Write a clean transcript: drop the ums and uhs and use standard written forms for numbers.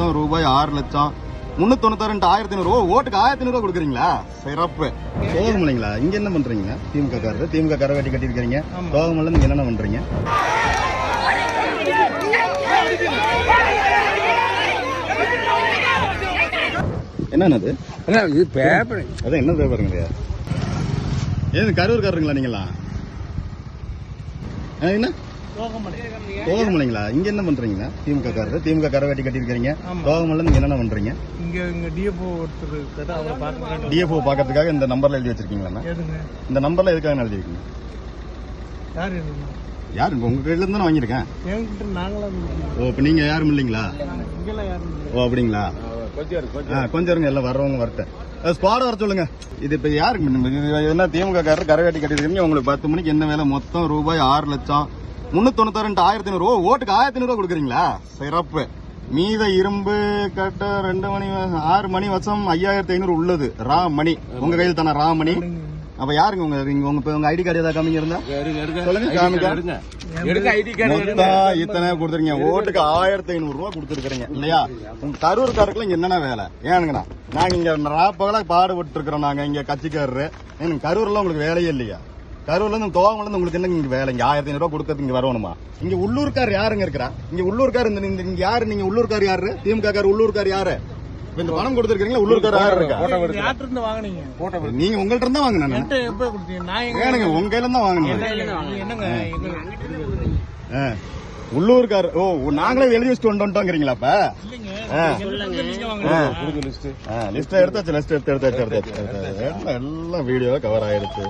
மொத்தம் ரூபாய் 6 லட்சம் 396 1500 ஓட்டுக்கு 1500 கொடுக்குறீங்களா? சிறப்பு. சோகமலைங்களா? இங்க என்ன பண்றீங்க? திமுக காரர், திமுக கரை வெட்டி கட்டிருக்கீங்க. சோகமலை நீங்க என்னென்ன பண்றீங்க? என்னது பேப்பர்? அதான் என்ன பேப்பருங்க? ஏது கரூர்காரருங்களா நீங்களா? என்ன சோகமலைங்களா? இங்க என்ன பண்றீங்க? திமுக காரர், திமுக கரை வெட்டி கட்டிருக்கீங்க. சோகமலை நீங்க என்னென்ன பண்றீங்க? டிஎஃப்ஓ பாக்கிறதுக்காக இந்த நம்பர்ல எழுதி வச்சிருக்கீங்களா? இந்த நம்பர்ல எதுக்காக எழுதி இருக்கீங்க? யாரு உங்க கையில இருந்து வாங்கியிருக்கேன். ஓ, இப்ப நீங்க யாரும் இல்லைங்களா? ஓ, அப்படிங்களா? கொஞ்சம் இருங்க, எல்லாம் வர்றவங்க வரட்ட ஸ்குவாட் வர சொல்லுங்க. இது இப்ப யாருக்கு என்ன திமுக காரர் கரை வெட்டி கட்டிருக்கீங்க. உங்களுக்கு 10 மணிக்கு என்ன வேலை? மொத்தம் ரூபாய் 6 லட்சம் 396 1500 ஓட்டுக்கு 1500 கொடுக்குறீங்களா? சிறப்பு. மீத இரும்பு கட்ட 2 மணி 6 மணி வச்சம் 5500 உள்ளது. ரா மணி உங்க கையில் தானே? ரா மணி. அப்ப யாருங்க உங்க ஐடி கார்டு ஏதாவது காமிங்க இருந்தா சொல்லுங்க. காமிக்க இத்தனை கொடுத்துருக்கீங்க. ஓட்டுக்கு 1500 ரூபாய் கொடுத்துருக்கீங்க இல்லையா? உங்க கரூர்காரருக்குள்ள என்னென்ன வேலை? ஏனுங்கண்ணா, நாங்க இங்க ராப்பகலா பாடுபட்டு இருக்கிறோம். நாங்க இங்க கட்சிக்காரரு. கரூர்ல உங்களுக்கு வேலையே இல்லையா? கரூர்ல இருந்து தோகமல இருந்து உங்களுக்கு என்ன இங்க வேலை? இங்க 1500 ரூபாய் கொடுக்கறதுக்கு இங்க வரணுமா? இங்க உள்ளூர்கார் யாருங்க இருக்கிறா? இங்க உள்ளூர்கார் இங்க யாரு? நீங்க உள்ளூர்கார் யாரு? திமுக கார் உள்ளூர்கார் யாரு? இந்த பணம் கொடுத்துருக்கீங்களா? உள்ளூர்கார் யாரு இருக்கா? நீங்க உங்கள்ட்ட இருந்தா வாங்கினேன். ஏனுங்க உங்க கையில இருந்தா வாங்கினேன். உள்ளூர்கார். ஓ, நாங்களே எழுதி வச்சுட்டு வந்துட்டோங்கிறீங்களா? அப்ப லிஸ்ட் எடுத்தாச்சு. லிஸ்ட் எடுத்தாச்சு. எல்லாம் வீடியோ கவர் ஆயிடுச்சு.